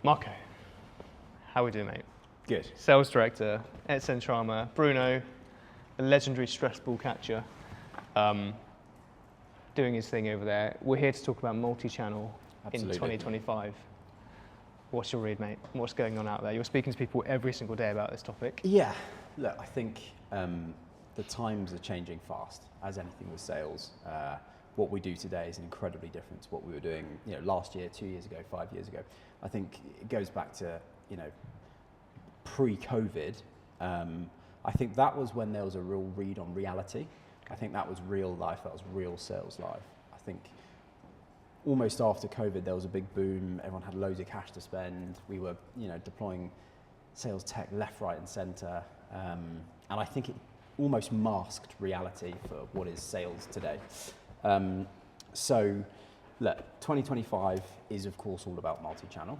Marco, how we doing, mate? Good. Sales director at Sentrama. Bruno, a legendary stress ball catcher, doing his thing over there. We're here to talk about multi-channel in 2025. What's your read, mate? What's going on out there? You're speaking to people every single day about this topic. Yeah, look, I think the times are changing fast, as anything with sales. What we do today is incredibly different to what we were doing, last year, 2 years ago, 5 years ago. I think it goes back to, pre-COVID. I think that was when there was a real read on reality. I think that was real life, that was real sales life. I think almost after COVID, there was a big boom. Everyone had loads of cash to spend. We were, deploying sales tech left, right, and center. And I think it almost masked reality for what is sales today. So, look, 2025 is, of course, all about multi-channel.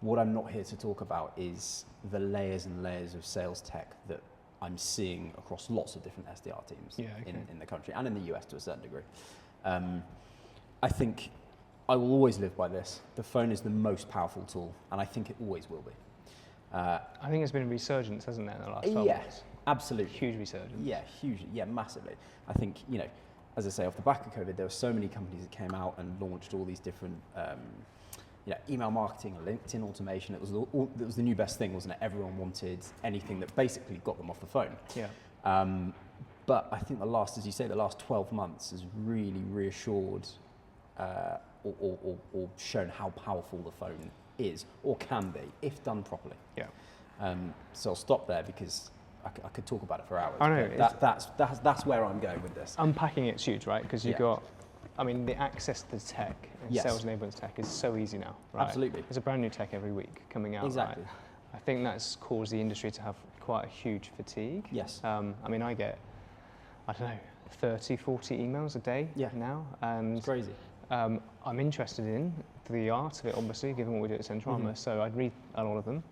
What I'm not here to talk about is the layers and layers of sales tech that I'm seeing across lots of different SDR teams in the country and in the US to a certain degree. I think I will always live by this. The phone is the most powerful tool, and I think it always will be. I think there's been a resurgence, hasn't there, in the last 12 months? Absolutely. Huge resurgence. Yeah, hugely. Yeah, massively. I think, as I say, off the back of COVID, there were so many companies that came out and launched all these different, email marketing and LinkedIn automation. It was the new best thing, wasn't it? Everyone wanted anything that basically got them off the phone. Yeah. But I think the last 12 months has really reassured or shown how powerful the phone is or can be if done properly. Yeah. So I'll stop there because I could talk about it for hours. I know. That's where I'm going with this. Unpacking it's huge, right? Because you've got, the access to the tech and sales enablement tech is so easy now, right? Absolutely. There's a brand new tech every week coming out, Exactly. right? I think that's caused the industry to have quite a huge fatigue. Yes. I get, 30, 40 emails a day now. And it's crazy. I'm interested in the art of it, obviously, given what we do at Sentrama, so I'd read a lot of them.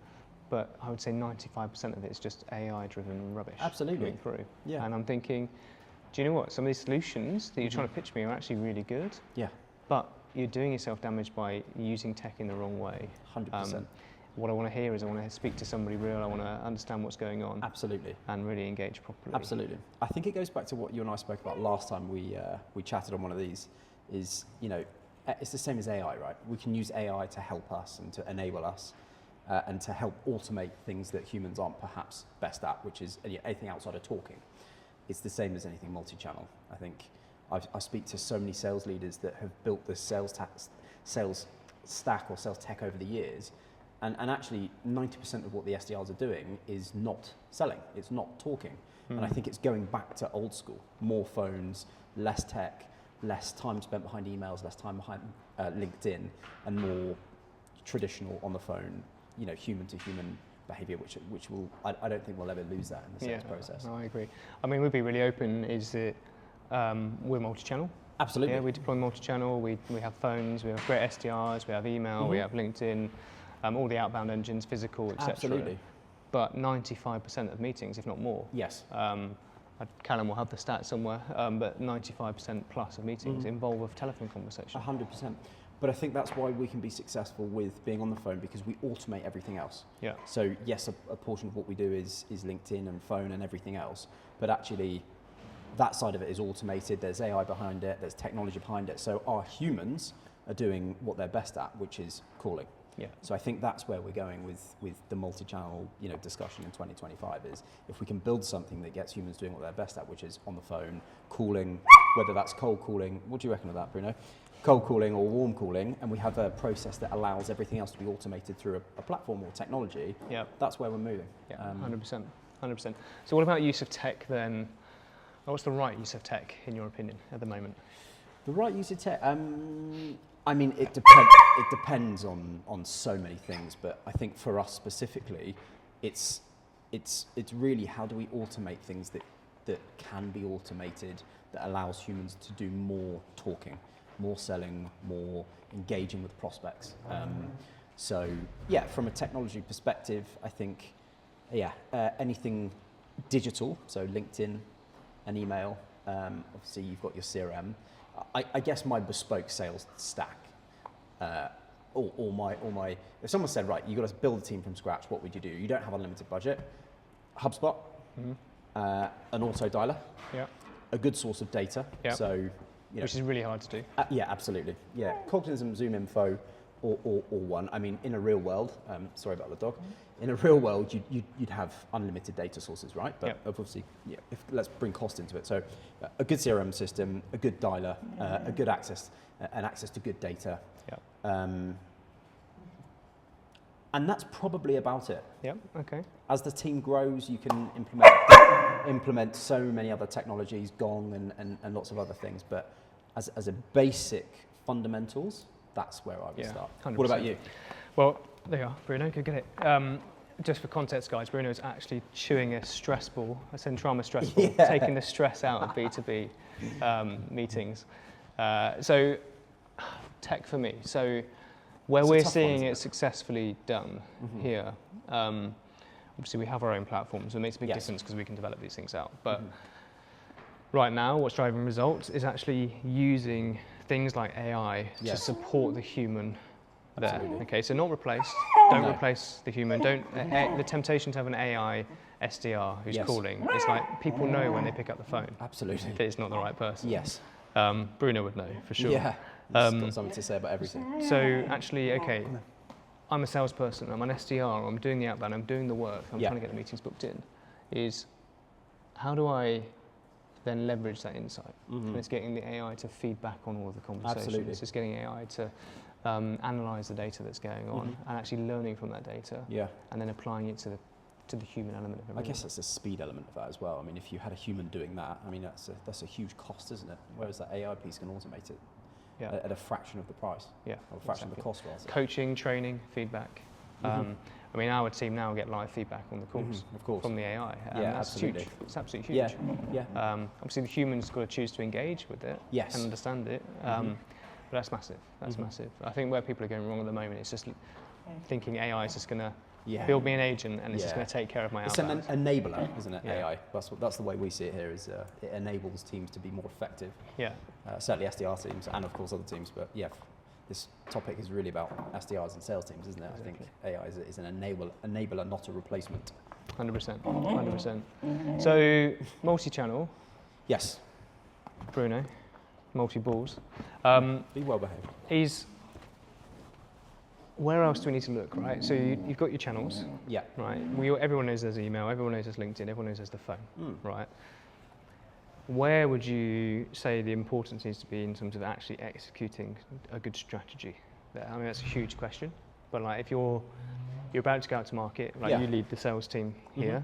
But I would say 95% of it is just AI-driven rubbish. Absolutely. Coming through. Yeah. And I'm thinking, do you know what? Some of these solutions that you're trying to pitch me are actually really good. Yeah. But you're doing yourself damage by using tech in the wrong way. 100%. What I want to hear is I want to speak to somebody real. I want to understand what's going on. Absolutely. And really engage properly. Absolutely. I think it goes back to what you and I spoke about last time we chatted on one of these. Is it's the same as AI, right? We can use AI to help us and to enable us. And to help automate things that humans aren't perhaps best at, which is anything outside of talking. It's the same as anything multi-channel. I think I speak to so many sales leaders that have built this sales stack or sales tech over the years, and actually 90% of what the SDRs are doing is not selling, it's not talking. And I think it's going back to old school, more phones, less tech, less time spent behind emails, less time behind LinkedIn, and more traditional on the phone, human to human behavior, which will, I don't think we'll ever lose that in the sales process. No, I agree. We'd be really open is that we're multi-channel. Absolutely. Yeah, we deploy multi-channel, we have phones, we have great SDRs, we have email, we have LinkedIn, all the outbound engines, physical, etc. Absolutely. But 95% of meetings, if not more. Yes. Callum will have the stats somewhere, but 95% plus of meetings involve a telephone conversation. 100%. But I think that's why we can be successful with being on the phone, because we automate everything else. Yeah. So yes, a portion of what we do is LinkedIn and phone and everything else, but actually that side of it is automated. There's AI behind it, there's technology behind it. So our humans are doing what they're best at, which is calling. Yeah. So I think that's where we're going with the multi-channel discussion in 2025 is if we can build something that gets humans doing what they're best at, which is on the phone, calling, whether that's cold calling. What do you reckon of that, Bruno? Cold calling or warm calling, and we have a process that allows everything else to be automated through a platform or technology. Yeah. That's where we're moving. Yeah, 100%. So what about use of tech then? What's the right use of tech in your opinion at the moment? The right use of tech, it depends on so many things, but I think for us specifically, it's really how do we automate things that can be automated that allows humans to do more talking, more selling, more engaging with prospects. From a technology perspective, I think, anything digital, so LinkedIn and email, obviously you've got your CRM. I guess my bespoke sales stack if someone said, right, you've got to build a team from scratch, what would you do? You don't have unlimited budget. HubSpot, an auto dialer, a good source of data. So, you know, which is really hard to do. Yeah, absolutely. Yeah, Cognism, Zoom Info, or one. I mean, in a real world, sorry about the dog. In a real world, you'd have unlimited data sources, right? But obviously, let's bring cost into it. So, a good CRM system, a good dialer, a good access to good data. And that's probably about it. Yep. Okay. As the team grows, you can implement so many other technologies, Gong and lots of other things. But as a basic fundamentals, that's where I would start. 100%. What about you? Well, there you are, Bruno. Go get it. Just for context, guys, Bruno is actually chewing a stress ball, a Sentrama stress ball, taking the stress out of B2B meetings. So, tech for me. So, where we're seeing it successfully done here, obviously we have our own platforms, so it makes a big difference because we can develop these things out. But right now, what's driving results is actually using things like AI to support the human there. Absolutely. Okay, so not replace. Don't replace the human. Don't. The temptation to have an AI SDR who's calling. It's like people know when they pick up the phone. Absolutely. That it's not the right person. Yes. Bruno would know for sure. Yeah. He's got something to say about everything. So actually, okay, I'm a salesperson. I'm an SDR. I'm doing the outbound. I'm doing the work. I'm trying to get the meetings booked in. Is how do I then leverage that insight? And it's getting the AI to feed back on all of the conversations. Absolutely. It's getting AI to analyze the data that's going on and actually learning from that data. And then applying it to the human element of everything. I guess that's a speed element of that as well. I mean, if you had a human doing that, I mean, that's a huge cost, isn't it? Whereas that AI piece can automate it at a fraction of the price. Or a fraction of the cost, rather. Coaching, training, feedback. I mean, our team now get live feedback on the calls from the AI. That's absolutely. huge. It's absolutely huge. Obviously, the human's got to choose to engage with it and understand it. But that's massive. That's massive. I think where people are going wrong at the moment is just thinking AI is just going to build me an agent and it's just going to take care of my outbound. It's an enabler, isn't it, AI? That's the way we see it here, is it enables teams to be more effective. Certainly SDR teams and, of course, other teams. But, this topic is really about SDRs and sales teams, isn't it? I think AI is an enabler, not a replacement. 100%. 100%. So, multi-channel. Yes. Bruno. Multi-balls. Be well behaved. Where else do we need to look, right? So you've got your channels, right? Everyone knows there's email, everyone knows there's LinkedIn, everyone knows there's the phone, right? Where would you say the importance needs to be in terms of actually executing a good strategy there? I mean, that's a huge question, but like if you're about to go out to market, like you lead the sales team here,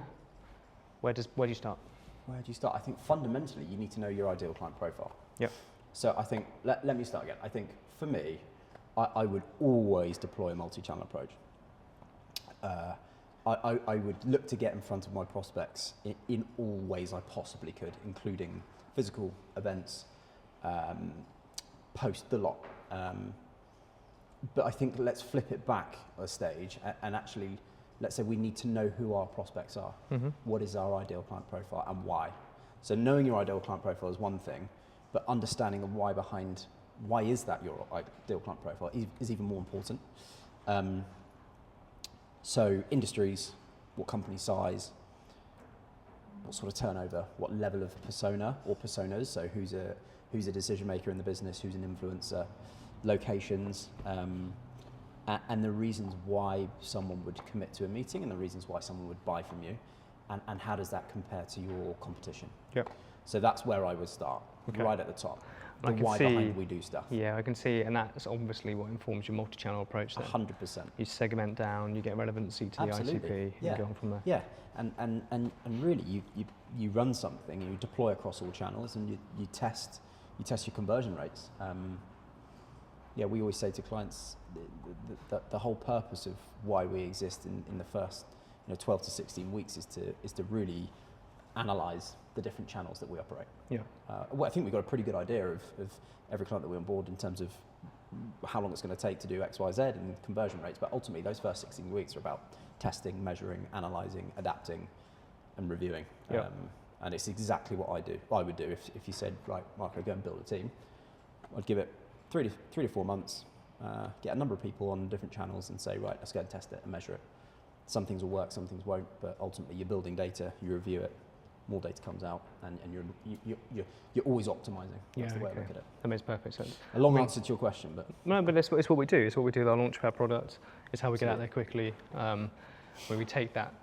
where do you start? Where do you start? I think fundamentally you need to know your ideal client profile. So I think, let me start again. I think for me, I would always deploy a multi-channel approach. I would look to get in front of my prospects in all ways I possibly could, including physical events, post the lot. But I think let's flip it back a stage and actually, let's say we need to know who our prospects are. What is our ideal client profile and why? So knowing your ideal client profile is one thing, but understanding the why behind why is that your ideal client profile is even more important. So industries, what company size, what sort of turnover, what level of persona or personas, so who's a decision maker in the business, who's an influencer, locations, and the reasons why someone would commit to a meeting and the reasons why someone would buy from you, and how does that compare to your competition? So that's where I would start, right at the top. The why behind we do stuff. Yeah, I can see, and that's obviously what informs your multi-channel approach then. 100%. You segment down, you get relevancy to the ICP, and go on from there. And really you run something, you deploy across all channels, and you test your conversion rates. We always say to clients the whole purpose of why we exist in the first 12 to 16 weeks is to really analyze the different channels that we operate. I think we've got a pretty good idea of every client that we onboard in terms of how long it's going to take to do X, Y, Z and conversion rates. But ultimately, those first 16 weeks are about testing, measuring, analyzing, adapting, and reviewing. And it's exactly what I would do if you said, right, Marco, go and build a team. I'd give it three to 4 months, get a number of people on different channels and say, right, let's go and test it and measure it. Some things will work, some things won't, but ultimately you're building data, you review it, more data comes out, and you're always optimizing. That's the way I look at it. That makes perfect sense. A long answer to your question, but... No, but it's what we do. It's what we do with our launchpad product. It's how we get out there quickly. Where we take that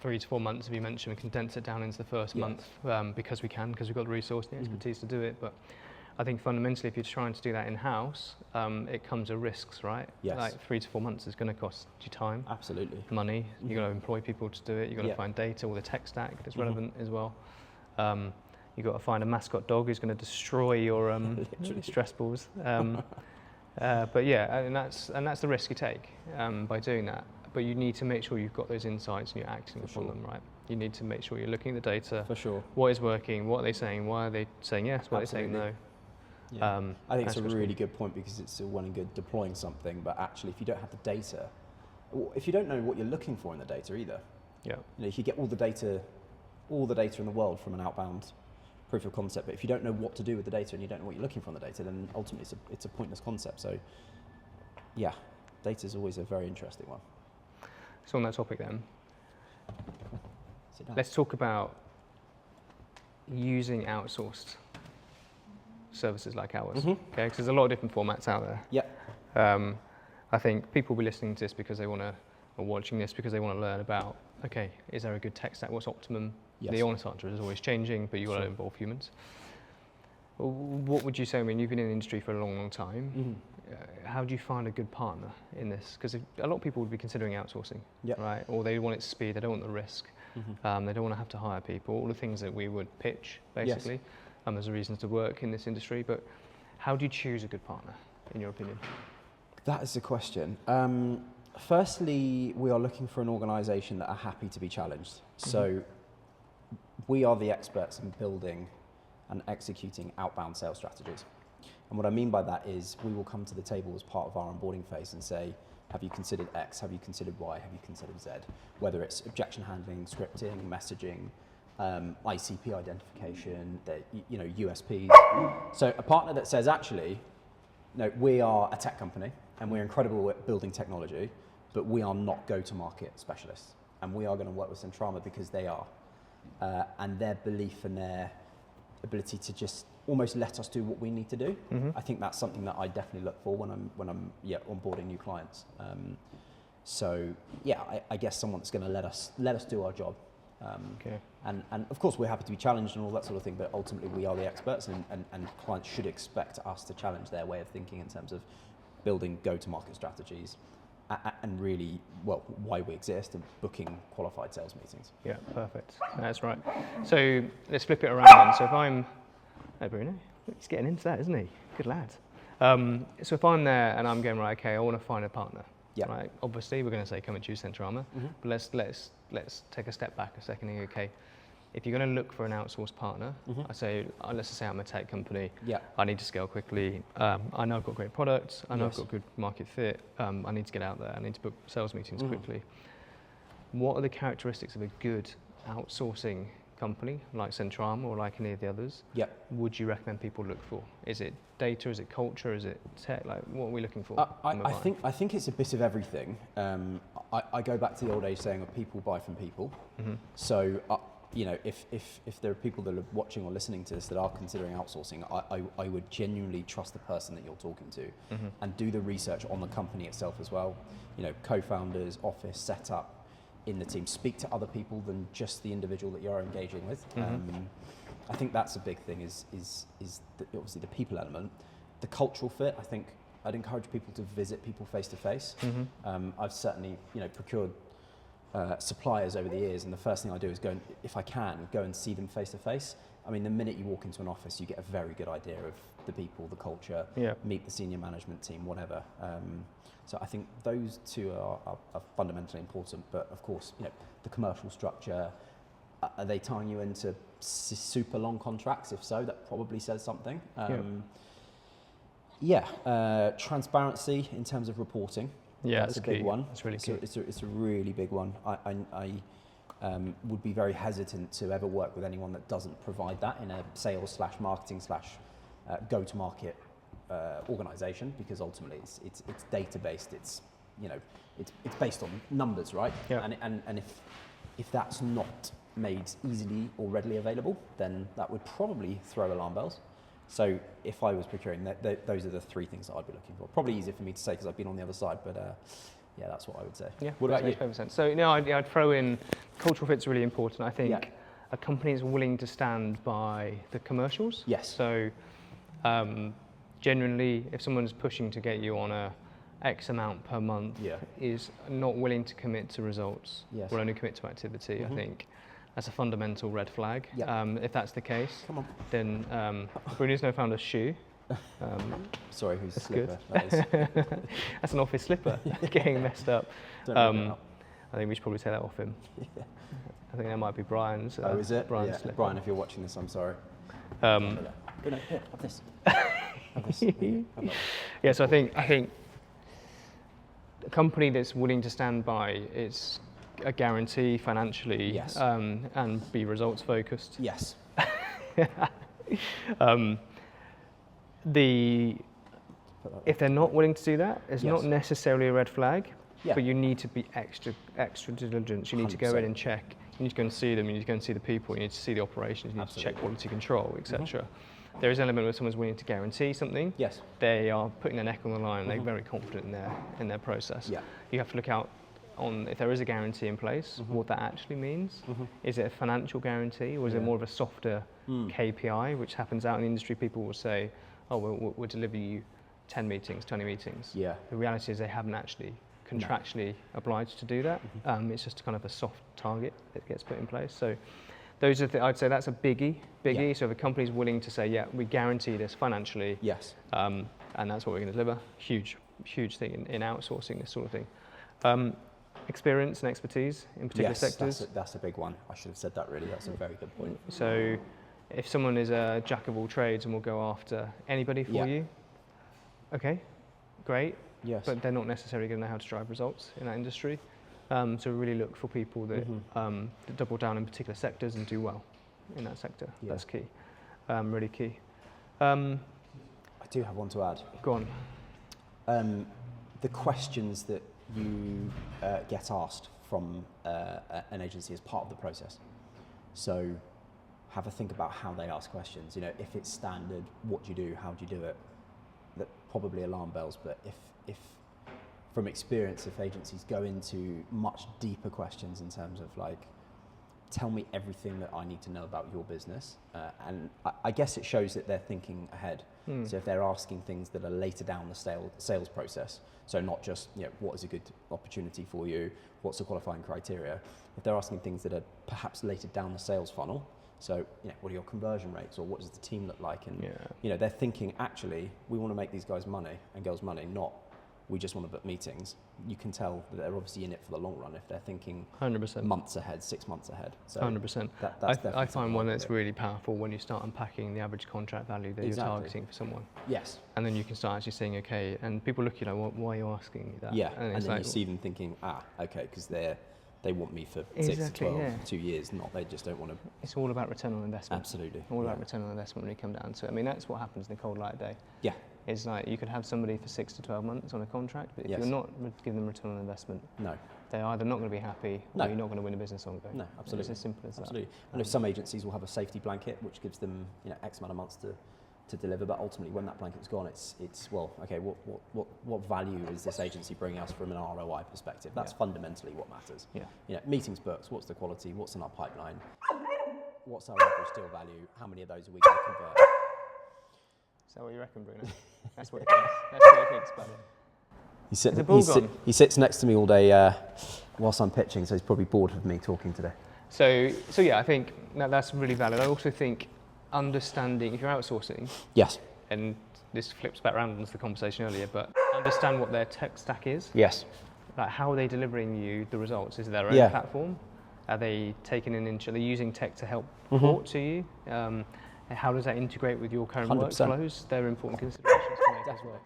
3 to 4 months, as you mentioned, and condense it down into the first month because we've got the resource, the expertise to do it. But I think fundamentally, if you're trying to do that in-house, it comes with risks, right? Yes. Like 3 to 4 months is going to cost you time. Absolutely. Money. You've got to employ people to do it. You've got to find data, all the tech stack that's relevant as well. You've got to find a mascot dog who's going to destroy your stress balls. But yeah, and that's the risk you take by doing that. But you need to make sure you've got those insights and you're acting upon them, right? You need to make sure you're looking at the data. For sure. What is working? What are they saying? Why are they saying yes? Why are they saying no? Yeah. I think it's a really good point, because it's all well and good deploying something, but actually if you don't have the data, or if you don't know what you're looking for in the data either, if you get all the data in the world from an outbound proof of concept, but if you don't know what to do with the data and you don't know what you're looking for in the data, then ultimately it's a pointless concept. So yeah, data is always a very interesting one. So on that topic then, let's talk about using outsourced services like ours, okay? Because there's a lot of different formats out there. Yeah. I think people will be listening to this because they want to, or watching this because they want to learn about, okay, is there a good tech stack? What's optimum? Yes. The honest answer is always changing, but you've got to involve humans. What would you say? I mean, you've been in the industry for a long, long time. How do you find a good partner in this? Because a lot of people would be considering outsourcing, right? Or they want its speed, they don't want the risk, they don't want to have to hire people, all the things that we would pitch, basically. There's reasons to work in this industry, but how do you choose a good partner, in your opinion? That is the question. Firstly, we are looking for an organisation that are happy to be challenged. So we are the experts in building and executing outbound sales strategies. And what I mean by that is we will come to the table as part of our onboarding phase and say, have you considered X? Have you considered Y? Have you considered Z? Whether it's objection handling, scripting, messaging, ICP identification, USPs. So a partner that says, actually, no, we are a tech company and we're incredible at building technology, but we are not go-to-market specialists. And we are going to work with Sentrama because they are. And their belief and their ability to just almost let us do what we need to do. I think that's something that I definitely look for when I'm onboarding new clients. I guess someone that's going to let us do our job. And of course we're happy to be challenged and all that sort of thing, but ultimately we are the experts, and clients should expect us to challenge their way of thinking in terms of building go-to-market strategies and really, why we exist and booking qualified sales meetings. Yeah, perfect. That's right. So let's flip it around then. So if I'm, Bruno, he's getting into that, isn't he? Good lad. So if I'm there and I'm going, right, okay, I want to find a partner. Right. Obviously, we're going to say come and choose Sentrama, but let's take a step back a second and okay, if you're going to look for an outsourced partner, I say, let's just say I'm a tech company, I need to scale quickly, I know I've got great products, I know I've got good market fit, I need to get out there, I need to book sales meetings quickly. What are the characteristics of a good outsourcing company like Sentrama or like any of the others? Would you recommend people look for? Is it data, is it culture, is it tech? Like, what are we looking for? I think it's a bit of everything. I go back to the old age saying of people buy from people. So if there are people that are watching or listening to this that are considering outsourcing, I would genuinely trust the person that you're talking to and do the research on the company itself as well. Co-founders, office, setup in the team, speak to other people than just the individual that you're engaging with. I think that's a big thing is obviously the people element. The cultural fit, I think I'd encourage people to visit people face to face. I've certainly procured suppliers over the years, and the first thing I do is if I can, go and see them face to face. I mean, the minute you walk into an office, you get a very good idea of the people, the culture, meet the senior management team, whatever. So I think those two are fundamentally important, but of course, the commercial structure, are they tying you into super long contracts? If so, that probably says something. Transparency in terms of reporting. That's a big one. That's really key. It's a really big one. I would be very hesitant to ever work with anyone that doesn't provide that in a sales/marketing/ go-to-market organization, because ultimately it's data based. It's it's based on numbers, right? Yeah. And if that's not made easily or readily available, then that would probably throw alarm bells. So if I was procuring, those are the three things that I'd be looking for. Probably easier for me to say because I've been on the other side, but yeah, that's what I would say. Yeah. What about you? Makes perfect sense. So I'd throw in cultural fit's really important. I think a company is willing to stand by the commercials. Yes. So generally, if someone's pushing to get you on a X amount per month, is not willing to commit to results, will only commit to activity, I think that's a fundamental red flag. If that's the case, then Bruno's now found a shoe. Sorry, whose that's slipper good. that is? That's an office slipper getting messed up. I think we should probably take that off him. I think that might be Brian's. Oh, is it? Brian's slipper. Brian, if you're watching this, I'm sorry. Um, Here, have this. Have this. Have yeah, so I think a company that's willing to stand by its a guarantee financially, and be results focused. Yes. If they're not willing to do that, it's not necessarily a red flag, but you need to be extra diligent. You need to go in and check. You need to go and see them. You need to go and see the people. You need to see the operations. You need to check quality control, etc. There is an element where someone's willing to guarantee something. Yes. They are putting their neck on the line. They're very confident in their process. Yeah. You have to look out on if there is a guarantee in place, what that actually means. Is it a financial guarantee, or is it more of a softer KPI, which happens out in the industry? People will say, oh, we'll deliver you 10 meetings, 20 meetings. Yeah. The reality is they haven't actually contractually obliged to do that. It's just kind of a soft target that gets put in place. So those are I'd say that's a biggie. So if a company's willing to say, yeah, we guarantee this financially, and that's what we're going to deliver, huge thing in outsourcing, this sort of thing. Experience and expertise in particular sectors. That's a big one. I should have said that really. That's a very good point. So if someone is a jack of all trades and will go after anybody for you, okay, great. Yes. But they're not necessarily going to know how to drive results in that industry. So really look for people that, that double down in particular sectors and do well in that sector. That's key, really key. I do have one to add. Go on. The questions that you get asked from an agency as part of the process. So have a think about how they ask questions. If it's standard, what do you do? How do you do it? That probably alarm bells. But if from experience, if agencies go into much deeper questions in terms of like, tell me everything that I need to know about your business, and I guess it shows that they're thinking ahead. So if they're asking things that are later down the sales process, so not just what is a good opportunity for you, what's the qualifying criteria, if they're asking things that are perhaps later down the sales funnel, so what are your conversion rates, or what does the team look like, and they're thinking actually we want to make these guys money and girls money, not we just want to book meetings. You can tell that they're obviously in it for the long run if they're thinking 100% months ahead, 6 months ahead. So 100%. I find one that's really powerful when you start unpacking the average contract value that you're targeting for someone. Yes. And then you can start actually saying, okay, and people look, why are you asking me that? Yeah, and then you see them thinking, okay, because they want me for 6 to 12, 2 years, not they just don't want to. It's all about return on investment. Absolutely. All about return on investment when you come down to it. I mean, that's what happens in the cold light of day. Yeah. It's like you could have somebody for 6 to 12 months on a contract, but if you're not giving them return on investment, they're either not going to be happy or you're not going to win a business ongoing. No, absolutely. It's as simple as that. Absolutely. And if some agencies will have a safety blanket, which gives them X amount of months to deliver, but ultimately when that blanket's gone, it's well, okay, what value is this agency bringing us from an ROI perspective? That's fundamentally what matters. Meetings booked, what's the quality, what's in our pipeline, what's our average deal value, how many of those are we going to convert? Is that what you reckon, Bruno? That's what he thinks. That's what he thinks about it. He sits next to me all day whilst I'm pitching, so he's probably bored of me talking today. So yeah, I think that's really valid. I also think understanding, if you're outsourcing, and this flips back around into the conversation earlier, but understand what their tech stack is. Yes. Like how are they delivering you the results? Is it their own platform? Are they taking are they using tech to help report to you? How does that integrate with your current 100%. Workflows? They're important considerations to make as well.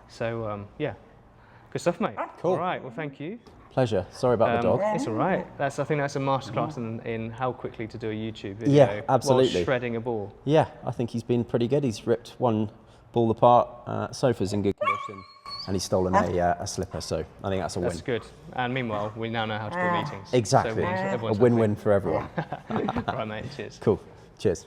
So good stuff, mate. Cool. All right, well, thank you. Pleasure. Sorry about the dog. It's all right. I think that's a masterclass in how quickly to do a YouTube video. Yeah, absolutely. While shredding a ball. Yeah, I think he's been pretty good. He's ripped one pulled apart, sofa's in good condition, and he's stolen a slipper. So I think that's a win. That's good. And meanwhile, we now know how to do meetings. Exactly. So everyone's A win-win for everyone. happy. Right, mate. Cheers. Cool. Cheers.